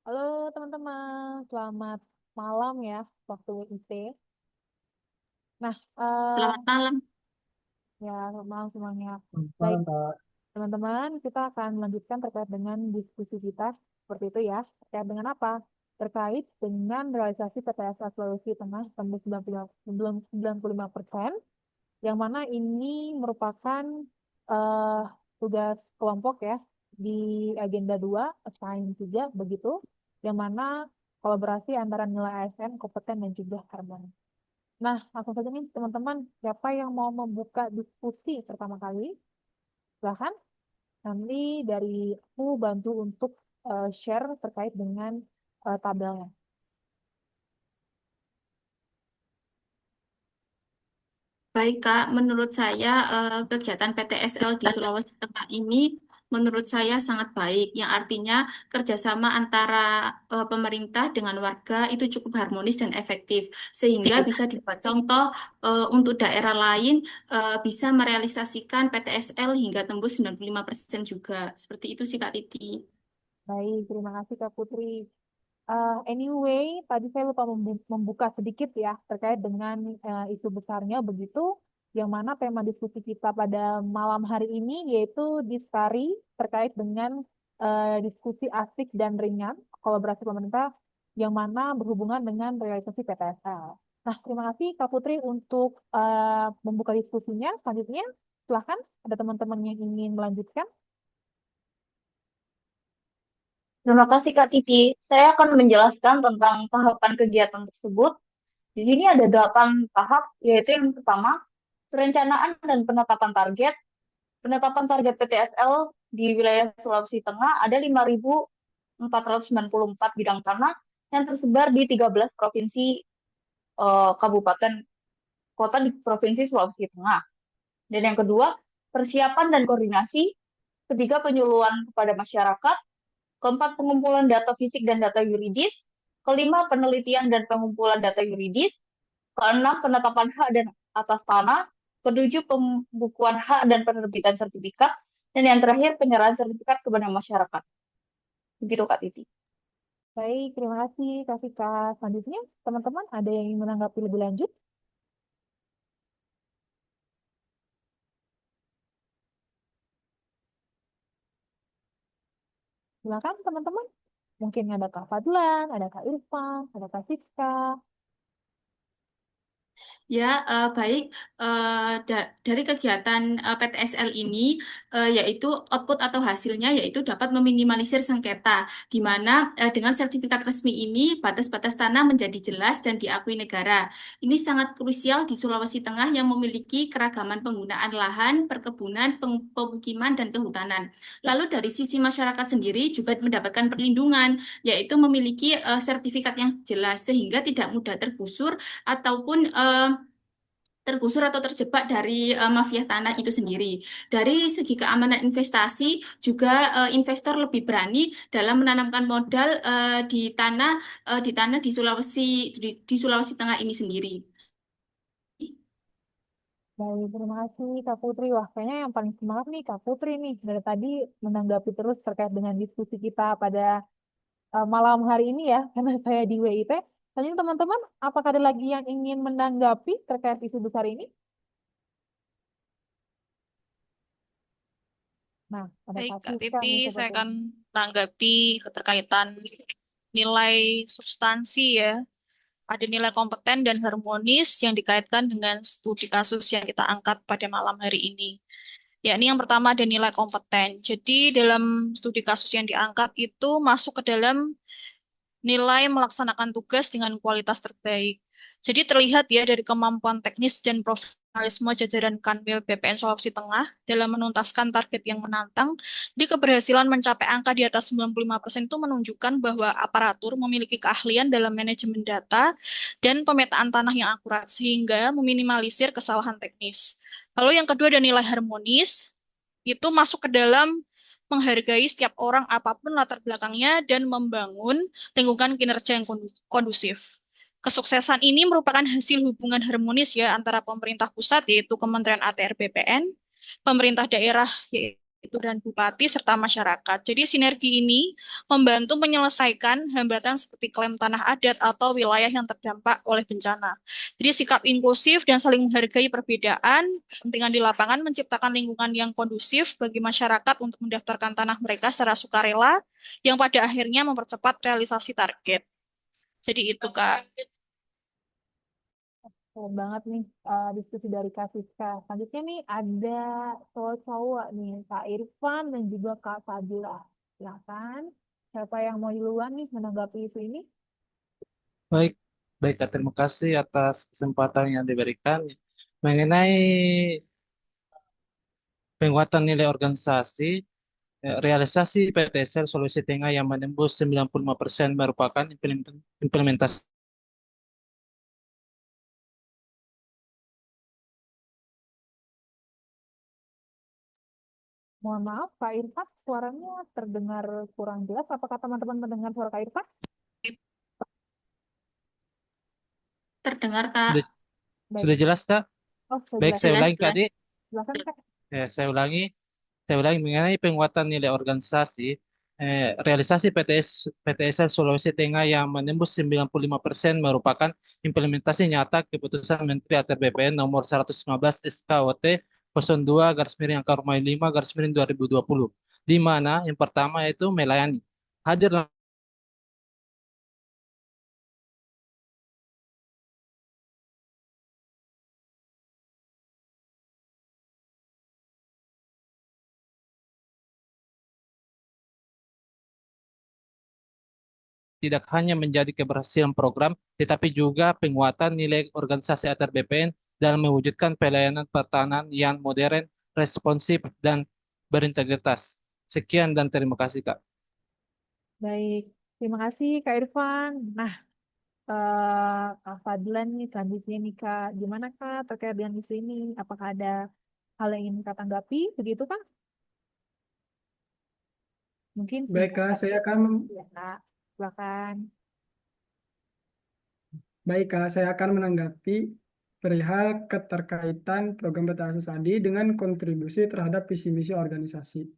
Halo teman-teman, selamat malam ya waktu WIT. Nah, Selamat malam. ya selamat malam semuanya. Baik, Malam, Pak. teman-teman, kita akan melanjutkan terkait dengan diskusi kita seperti itu ya. Terkait dengan apa? Terkait dengan realisasi PTSA Sulawesi Tengah tembus 95%, yang mana ini merupakan eh, tugas kelompok ya di agenda 2 assign 3 begitu, yang mana kolaborasi antara nilai ASN, kompeten, dan juga harmoni. Nah, langsung saja nih teman-teman, siapa yang mau membuka diskusi pertama kali? Silahkan, nanti dari aku bantu untuk share terkait dengan tabelnya. Baik, Kak. Menurut saya kegiatan PTSL di Sulawesi Tengah ini menurut saya sangat baik, yang artinya kerjasama antara pemerintah dengan warga itu cukup harmonis dan efektif, sehingga bisa dibuat contoh untuk daerah lain bisa merealisasikan PTSL hingga tembus 95% juga. Seperti itu sih, Kak Titi. Baik, terima kasih Kak Putri. Anyway, tadi saya lupa membuka sedikit ya terkait dengan isu besarnya begitu, yang mana tema diskusi kita pada malam hari ini yaitu Diskari terkait dengan diskusi asik dan ringan kolaborasi pemerintah yang mana berhubungan dengan realisasi PTSL. Nah, terima kasih Kak Putri untuk membuka diskusinya. Selanjutnya, silahkan ada teman-teman yang ingin melanjutkan. Terima kasih Kak Titi. Saya akan menjelaskan tentang tahapan kegiatan tersebut. Di sini ada 8 tahap, yaitu yang pertama, perencanaan dan penetapan target. Penetapan target PTSL di wilayah Sulawesi Tengah ada 5.494 bidang tanah yang tersebar di 13 provinsi kabupaten kota di Provinsi Sulawesi Tengah. Dan yang kedua, persiapan dan koordinasi. Ketiga, penyuluhan kepada masyarakat. Keempat, pengumpulan data fisik dan data yuridis. Kelima, penelitian dan pengumpulan data yuridis. Keenam, penetapan hak dan atas tanah. Ketujuh, pembukuan hak dan penerbitan sertifikat. Dan yang terakhir, penyerahan sertifikat kepada masyarakat. Begitu, Kak Titi. Baik, terima kasih Kak Vika. Selanjutnya, teman-teman ada yang ingin menanggapi lebih lanjut? Silakan teman-teman. Mungkin ada Kak Fadlan, ada Kak Irfan, ada Kak Siska. Ya, baik. Dari kegiatan PTSL ini, yaitu output atau hasilnya, yaitu dapat meminimalisir sengketa, di mana dengan sertifikat resmi ini, batas-batas tanah menjadi jelas dan diakui negara. Ini sangat krusial di Sulawesi Tengah yang memiliki keragaman penggunaan lahan, perkebunan, pemukiman, dan kehutanan. Lalu dari sisi masyarakat sendiri juga mendapatkan perlindungan, yaitu memiliki sertifikat yang jelas, sehingga tidak mudah tergusur ataupun tergusur atau terjebak dari mafia tanah itu sendiri. Dari segi keamanan investasi, juga investor lebih berani dalam menanamkan modal di di Sulawesi Tengah ini sendiri. Baik, terima kasih Kak Putri. Wah, kayaknya yang paling semangat nih Kak Putri nih. Dari tadi menanggapi terus terkait dengan diskusi kita pada malam hari ini ya, karena saya di WIT. Selanjutnya teman-teman, apakah ada lagi yang ingin menanggapi terkait isu besar ini? Nah, ada Baik, Kak Kak Siska Titi, nih saya sepertinya. akan menanggapi keterkaitan nilai substansi ya. Ada nilai kompeten dan harmonis yang dikaitkan dengan studi kasus yang kita angkat pada malam hari ini. Ya, ini yang pertama ada nilai kompeten. Jadi dalam studi kasus yang diangkat itu masuk ke dalam nilai melaksanakan tugas dengan kualitas terbaik. Jadi terlihat ya dari kemampuan teknis dan profesionalisme jajaran Kanwil BPN Sulawesi Tengah dalam menuntaskan target yang menantang, di keberhasilan mencapai angka di atas 95% itu menunjukkan bahwa aparatur memiliki keahlian dalam manajemen data dan pemetaan tanah yang akurat, sehingga meminimalisir kesalahan teknis. Lalu yang kedua ada nilai harmonis, itu masuk ke dalam menghargai setiap orang apapun latar belakangnya dan membangun lingkungan kinerja yang kondusif. Kesuksesan ini merupakan hasil hubungan harmonis ya antara pemerintah pusat yaitu Kementerian ATR BPN, pemerintah daerah yaitu itu dan bupati serta masyarakat. Jadi sinergi ini membantu menyelesaikan hambatan seperti klaim tanah adat atau wilayah yang terdampak oleh bencana. Jadi sikap inklusif dan saling menghargai perbedaan, kepentingan di lapangan menciptakan lingkungan yang kondusif bagi masyarakat untuk mendaftarkan tanah mereka secara sukarela, yang pada akhirnya mempercepat realisasi target. Jadi itu, Kak. Keren banget nih diskusi dari Kak Siska. Selanjutnya nih ada cowok-cowok nih, Kak Irfan dan juga Kak Fadila. Silakan. Siapa yang mau duluan nih menanggapi isu ini? Baik, baik, Kak. Terima kasih atas kesempatan yang diberikan. Mengenai penguatan nilai organisasi, realisasi PTSL Sulawesi Tengah yang menembus 95% merupakan implementasi Mohon maaf, Kak Irfan, suaranya terdengar kurang jelas. Apakah teman-teman mendengar suara Kak Irfan? Terdengar, Kak. sudah, Baik. sudah jelas, Kak? Oh, sudah Baik, jelas. saya Jelas, ulangi, Kak jelas. Adik. Silakan, Kak. Saya ulangi. Saya ulangi mengenai penguatan nilai organisasi, realisasi PTSL Sulawesi Tengah yang menembus 95% merupakan implementasi nyata keputusan Menteri ATR BPN nomor 115 SKWT 02 garis miring angka Romawi 5 garis miring 2020, di mana yang pertama yaitu melayani hadir tidak hanya menjadi keberhasilan program, tetapi juga penguatan nilai organisasi ATR BPN dalam mewujudkan pelayanan pertahanan yang modern, responsif, dan berintegritas. Sekian dan terima kasih, Kak. Baik. Terima kasih, Kak Irfan. Nah, Kak Fadlan nih selanjutnya nih, Kak. Gimana, Kak, terkait dengan isu ini? Apakah ada hal yang ingin Kak tanggapi? Begitu, Kak? Mungkin Baik, singkat Kak, saja. saya akan Ya, Kak. Silakan. baik, Kak, saya akan menanggapi perihal keterkaitan program PTASIS tadi dengan kontribusi terhadap visi misi organisasi,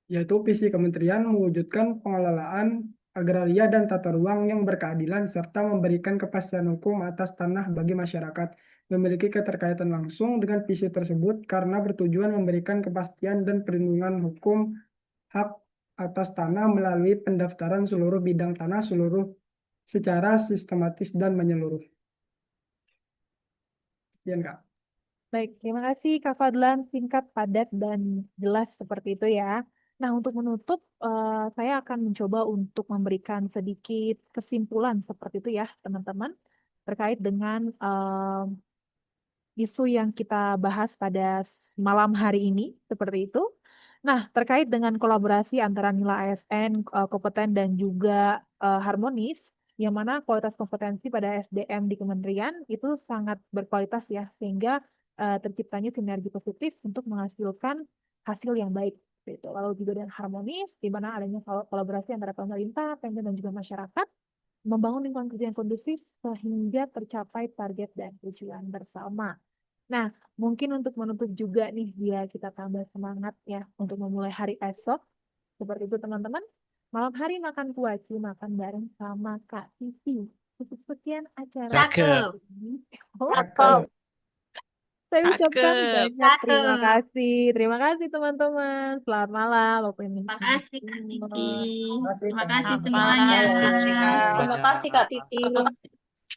yaitu visi kementerian mewujudkan pengelolaan agraria dan tata ruang yang berkeadilan serta memberikan kepastian hukum atas tanah bagi masyarakat. Memiliki keterkaitan langsung dengan visi tersebut karena bertujuan memberikan kepastian dan perlindungan hukum hak atas tanah melalui pendaftaran seluruh bidang tanah secara sistematis dan menyeluruh. Sekian, Kak. Baik, terima kasih Kak Fadlan. Singkat, padat, dan jelas seperti itu ya. Nah, untuk menutup, saya akan mencoba untuk memberikan sedikit kesimpulan seperti itu ya, teman-teman, terkait dengan isu yang kita bahas pada malam hari ini, seperti itu. Nah, terkait dengan kolaborasi antara nilai ASN, kompeten, dan juga harmonis, yang mana kualitas kompetensi pada SDM di kementerian itu sangat berkualitas ya, sehingga terciptanya sinergi positif untuk menghasilkan hasil yang baik. Gitu. Lalu juga dengan harmonis, di mana adanya kolaborasi antara pemerintah, Pemda, dan juga masyarakat, membangun lingkungan kerja yang kondusif sehingga tercapai target dan tujuan bersama. Nah, mungkin untuk menutup juga nih, biar kita tambah semangat ya untuk memulai hari esok. Seperti itu teman-teman. Malam hari makan kuaci, makan bareng sama Kak Titi. Cukup sekian acara Cakep. ini. Cakep. Saya ucapkan Cakep. banyak terima Cakep. kasih. Terima kasih teman-teman. Selamat malam. Terima kasih, Kak Niki. Terima kasih, Terima Kak. kasih Selamat semuanya. malam. Terima kasih, Kak. Semuanya. Terima kasih, Kak Titi.